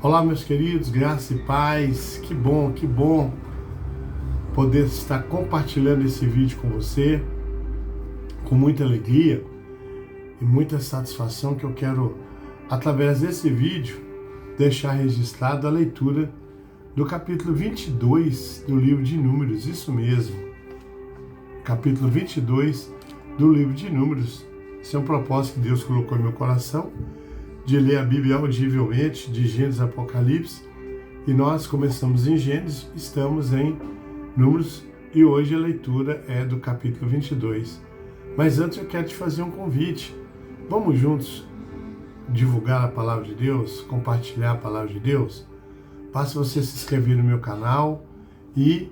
Olá, meus queridos, graça e paz. Que bom poder estar compartilhando esse vídeo com você, com muita alegria e muita satisfação que eu quero, através desse vídeo, deixar registrado a leitura do capítulo 22 do livro de Números, isso mesmo, capítulo 22 do livro de Números. Esse é um propósito que Deus colocou em meu coração, de ler a Bíblia audivelmente, de Gênesis a Apocalipse, e nós começamos em Gênesis, estamos em Números, e hoje a leitura é do capítulo 22. Mas antes eu quero te fazer um convite. Vamos juntos divulgar a palavra de Deus, compartilhar a palavra de Deus? Basta você se inscrever no meu canal e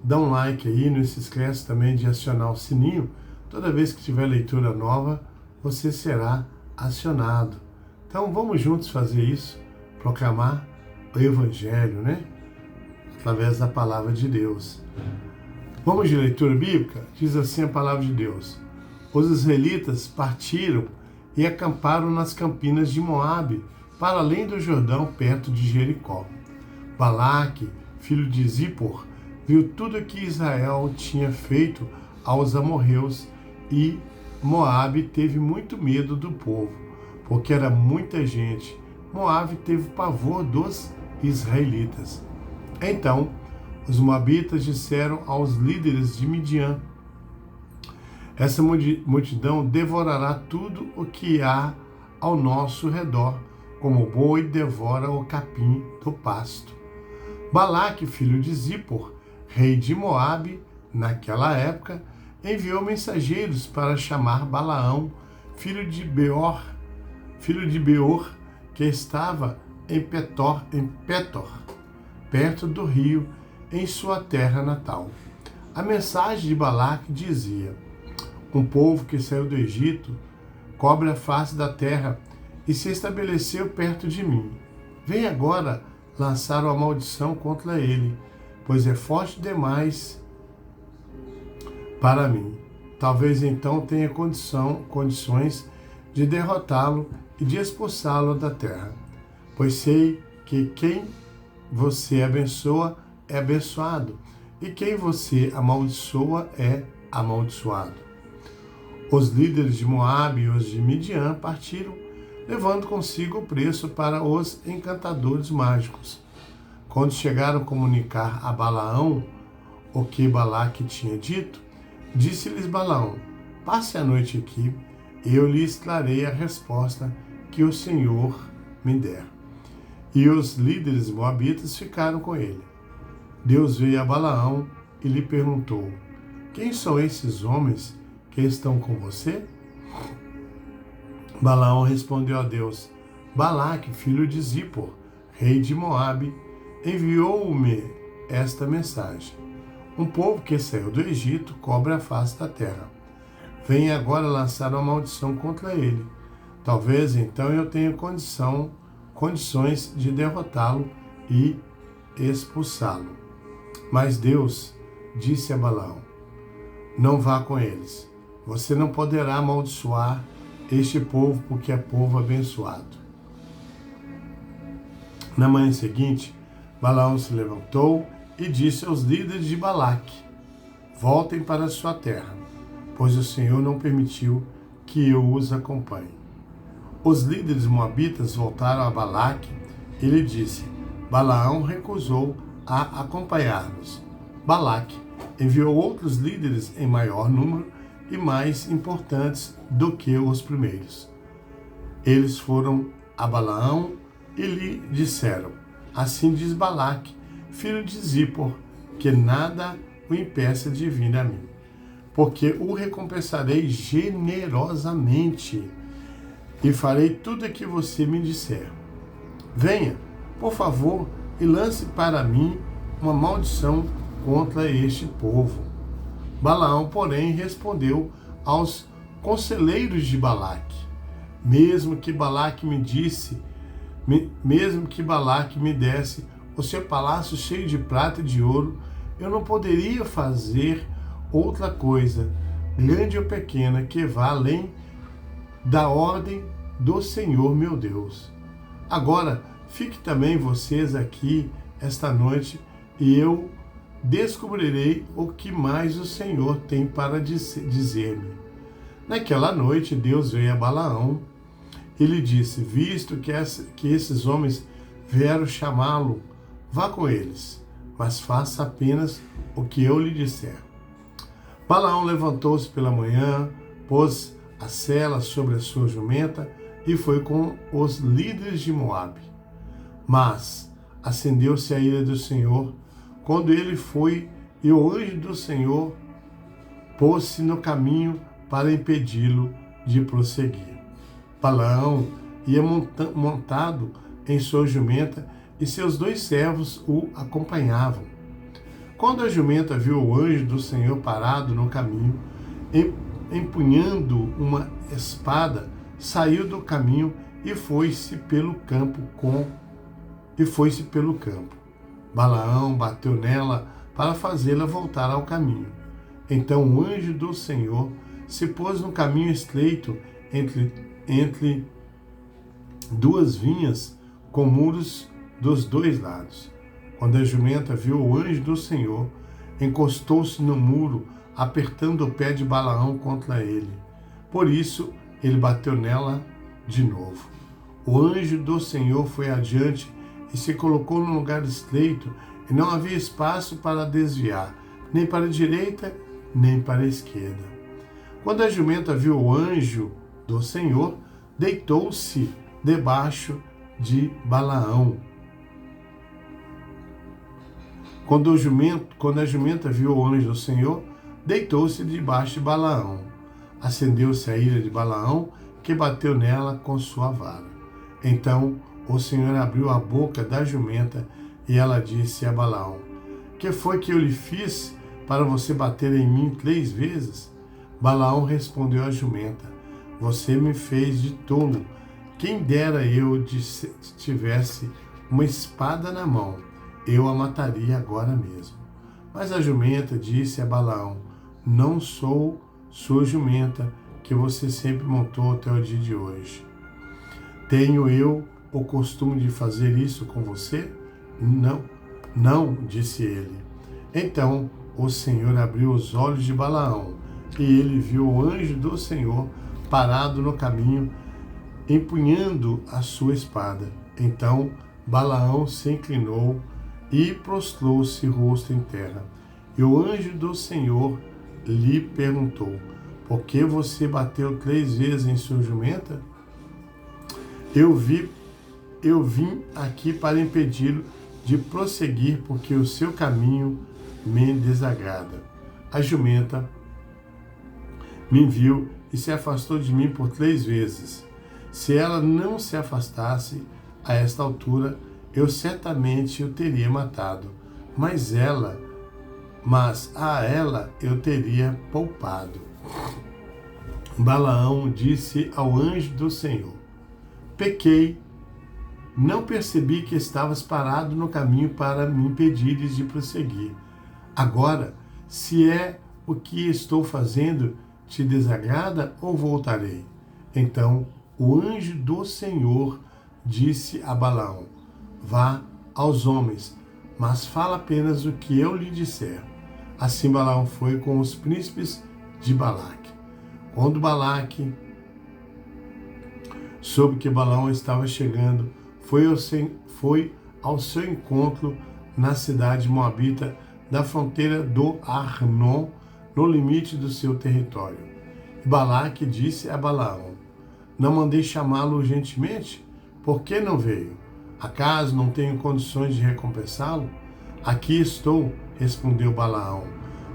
dar um like aí, não se esquece também de acionar o sininho. Toda vez que tiver leitura nova, você será acionado. Então vamos juntos fazer isso, proclamar o Evangelho, né? Através da palavra de Deus. Vamos de leitura bíblica? Diz assim a palavra de Deus. Os israelitas partiram e acamparam nas campinas de Moabe, para além do Jordão, perto de Jericó. Balaque, filho de Zippor, viu tudo que Israel tinha feito aos amorreus, e Moabe teve muito medo do povo, porque era muita gente. Moabe teve pavor dos israelitas. Então, os moabitas disseram aos líderes de Midian: essa multidão devorará tudo o que há ao nosso redor, como o boi devora o capim do pasto. Balaque, filho de Zippor, rei de Moabe, naquela época, enviou mensageiros para chamar Balaão, filho de Beor, que estava em Petor, perto do rio, em sua terra natal. A mensagem de Balaque dizia: um povo que saiu do Egito cobre a face da terra e se estabeleceu perto de mim. Vem agora lançar uma maldição contra ele, pois é forte demais para mim. Talvez então tenha condições de derrotá-lo e de expulsá-lo da terra, pois sei que quem você abençoa é abençoado, e quem você amaldiçoa é amaldiçoado. Os líderes de Moabe e os de Midian partiram, levando consigo o preço para os encantadores mágicos. Quando chegaram a comunicar a Balaão o que Balaque tinha dito, disse-lhes Balaão: passe a noite aqui, e eu lhes trarei a resposta que o Senhor me der. E os líderes moabitas ficaram com ele. Deus veio a Balaão e lhe perguntou: quem são esses homens que estão com você? Balaão respondeu a Deus: Balaque, filho de Zippor, rei de Moabe, enviou-me esta mensagem: um povo que saiu do Egito cobre a face da terra. Venha agora lançar uma maldição contra ele. Talvez então eu tenha condições de derrotá-lo e expulsá-lo. Mas Deus disse a Balaão: não vá com eles. Você não poderá amaldiçoar este povo, porque é povo abençoado. Na manhã seguinte, Balaão se levantou e disse aos líderes de Balaque: voltem para sua terra, pois o Senhor não permitiu que eu os acompanhe. Os líderes moabitas voltaram a Balaque e lhe disse: Balaão recusou a acompanhar-nos. Balaque enviou outros líderes em maior número e mais importantes do que os primeiros. Eles foram a Balaão e lhe disseram: assim diz Balaque, filho de Zippor, que nada o impeça de vir a mim, porque o recompensarei generosamente e farei tudo o que você me disser. Venha, por favor, e lance para mim uma maldição contra este povo. Balaão, porém, respondeu aos conselheiros de Balaque: mesmo que Balaque me desse o seu palácio cheio de prata e de ouro, eu não poderia fazer outra coisa, grande ou pequena, que vá além da ordem do Senhor meu Deus. Agora, fique também vocês aqui esta noite e eu descobrirei o que mais o Senhor tem para dizer-me. Naquela noite, Deus veio a Balaão e lhe disse: visto que esses homens vieram chamá-lo, vá com eles, mas faça apenas o que eu lhe disser. Balaão levantou-se pela manhã, pôs a sela sobre a sua jumenta e foi com os líderes de Moabe. Mas acendeu-se a ira do Senhor quando ele foi, e o anjo do Senhor pôs-se no caminho para impedi-lo de prosseguir. Balaão ia montado em sua jumenta e seus 2 servos o acompanhavam. Quando a jumenta viu o anjo do Senhor parado no caminho, empunhando uma espada, saiu do caminho e foi-se pelo campo. Balaão bateu nela para fazê-la voltar ao caminho. Então o anjo do Senhor se pôs no caminho estreito entre 2 vinhas com muros dos 2 lados. Quando a jumenta viu o anjo do Senhor, encostou-se no muro, apertando o pé de Balaão contra ele. Por isso, ele bateu nela de novo. O anjo do Senhor foi adiante e se colocou num lugar estreito, e não havia espaço para desviar, nem para a direita, nem para a esquerda. Quando a jumenta viu o anjo do Senhor, deitou-se debaixo de Balaão. Quando a jumenta viu o anjo do Senhor, deitou-se debaixo de Balaão. Acendeu-se a ira de Balaão, que bateu nela com sua vara. Então o Senhor abriu a boca da jumenta e ela disse a Balaão: que foi que eu lhe fiz para você bater em mim 3 vezes? Balaão respondeu à jumenta: você me fez de tolo. Quem dera eu tivesse uma espada na mão, eu a mataria agora mesmo. Mas a jumenta disse a Balaão: não sou sua jumenta, que você sempre montou até o dia de hoje. Tenho eu o costume de fazer isso com você? Não, disse ele. Então o Senhor abriu os olhos de Balaão, e ele viu o anjo do Senhor parado no caminho, empunhando a sua espada. Então Balaão se inclinou e prostrou-se rosto em terra. E o anjo do Senhor lhe perguntou: por que você bateu 3 vezes em sua jumenta? Eu vim aqui para impedi-lo de prosseguir, porque o seu caminho me desagrada. A jumenta me viu e se afastou de mim por 3 vezes. Se ela não se afastasse a esta altura, eu certamente o teria matado, mas a ela eu teria poupado. Balaão disse ao anjo do Senhor: pequei, não percebi que estavas parado no caminho para me impedires de prosseguir. Agora, se é o que estou fazendo te desagrada, ou voltarei? Então o anjo do Senhor disse a Balaão: vá aos homens, mas fala apenas o que eu lhe disser. Assim Balaão foi com os príncipes de Balaque. Quando Balaque soube que Balaão estava chegando, foi ao seu encontro na cidade moabita da fronteira do Arnon, no limite do seu território. E Balaque disse a Balaão: não mandei chamá-lo urgentemente? Por que não veio? Acaso não tenho condições de recompensá-lo? Aqui estou, respondeu Balaão.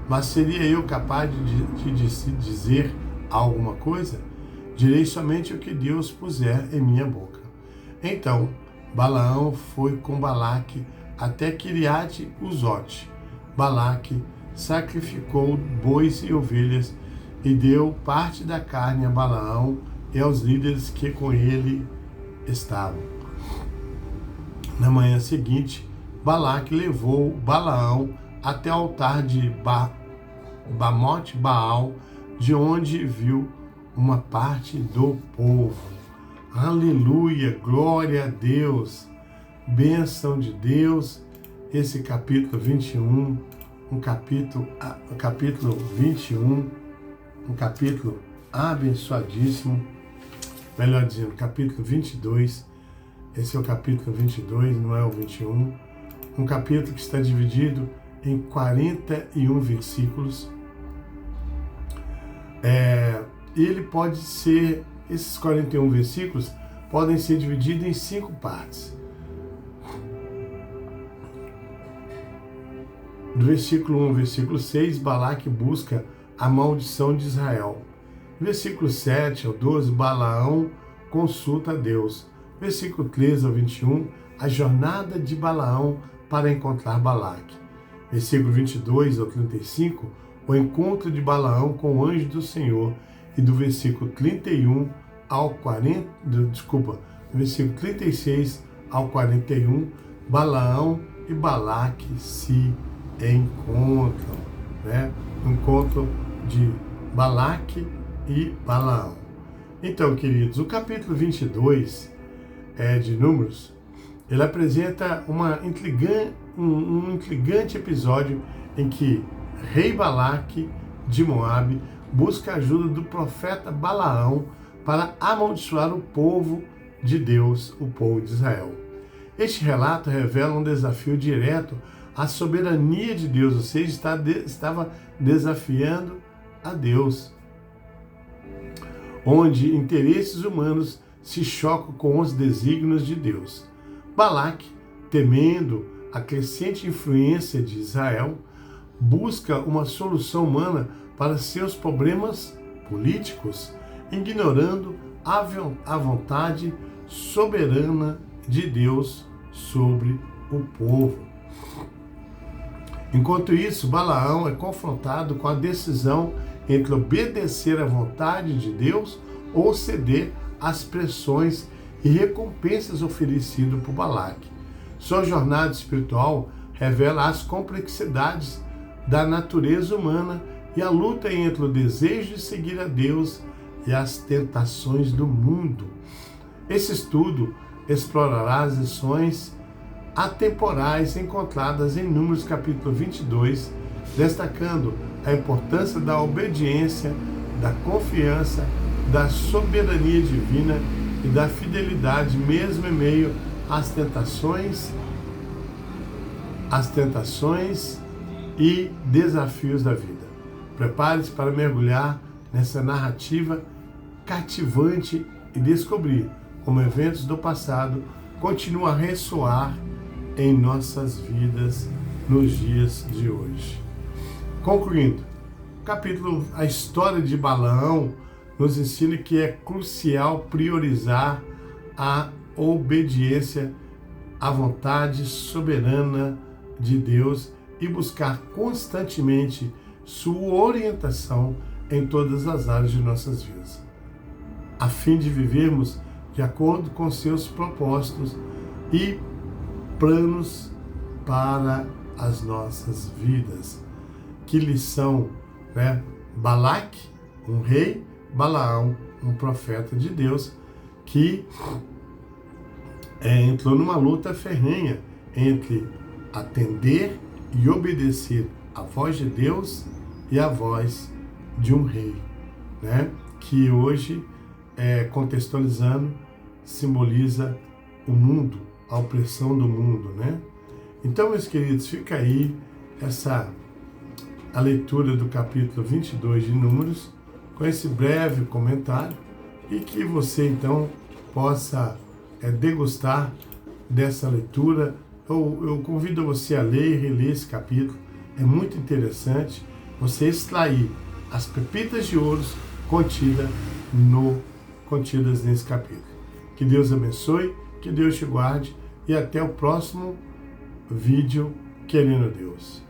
Mas seria eu capaz de dizer alguma coisa? Direi somente o que Deus puser em minha boca. Então Balaão foi com Balaque até Quiriate-Uzote. Balaque sacrificou bois e ovelhas e deu parte da carne a Balaão e aos líderes que com ele estavam. Na manhã seguinte, Balaque levou Balaão até o altar de Bamote Baal, de onde viu uma parte do povo. Aleluia, glória a Deus. bênção de Deus, esse capítulo 21, um capítulo 21, um capítulo abençoadíssimo, melhor dizendo, capítulo 22, esse é o capítulo 22, não é o 21, um capítulo que está dividido em 41 versículos. Ele pode ser, esses 41 versículos podem ser divididos em 5 partes. Do versículo 1 ao versículo 6, Balaque busca a maldição de Israel. Versículo 7 ao 12, Balaão consulta a Deus. Versículo 13 ao 21, a jornada de Balaão para encontrar Balaque. Versículo 22 ao 35, o encontro de Balaão com o anjo do Senhor. E do versículo 31 ao 40, do versículo 36 ao 41, Balaão e Balaque se encontram, né? O encontro de Balaque e Balaão. Então, queridos, o capítulo 22 de Números, ele apresenta um intrigante episódio em que rei Balaque de Moabe busca a ajuda do profeta Balaão para amaldiçoar o povo de Deus, o povo de Israel. Este relato revela um desafio direto à soberania de Deus, ou seja, estava desafiando a Deus, onde interesses humanos se chocam com os desígnios de Deus. Balaque, temendo a crescente influência de Israel, busca uma solução humana para seus problemas políticos, ignorando a vontade soberana de Deus sobre o povo. Enquanto isso, Balaão é confrontado com a decisão entre obedecer à vontade de Deus ou ceder às pressões e recompensas oferecidas por Balaque. Sua jornada espiritual revela as complexidades da natureza humana e a luta entre o desejo de seguir a Deus e as tentações do mundo. Esse estudo explorará as lições atemporais encontradas em Números capítulo 22, destacando a importância da obediência, da confiança, da soberania divina e da fidelidade, mesmo em meio às tentações e desafios da vida. Prepare-se para mergulhar nessa narrativa cativante e descobrir como eventos do passado continuam a ressoar em nossas vidas nos dias de hoje. Concluindo, a história de Balaão nos ensina que é crucial priorizar a obediência à vontade soberana de Deus e buscar constantemente sua orientação em todas as áreas de nossas vidas, a fim de vivermos de acordo com seus propósitos e planos para as nossas vidas. Que lição, né? Balaque, um rei, Balaão, um profeta de Deus, que entrou numa luta ferrenha entre atender e obedecer a voz de Deus e a voz de um rei, né? Que hoje, contextualizando, simboliza o mundo, a opressão do mundo, né? Então, meus queridos, fica aí a leitura do capítulo 22 de Números, com esse breve comentário, e que você, então, possa degustar dessa leitura. Eu convido você a ler e reler esse capítulo. É muito interessante você extrair as pepitas de ouro contidas nesse capítulo. Que Deus abençoe, que Deus te guarde e até o próximo vídeo, querendo Deus.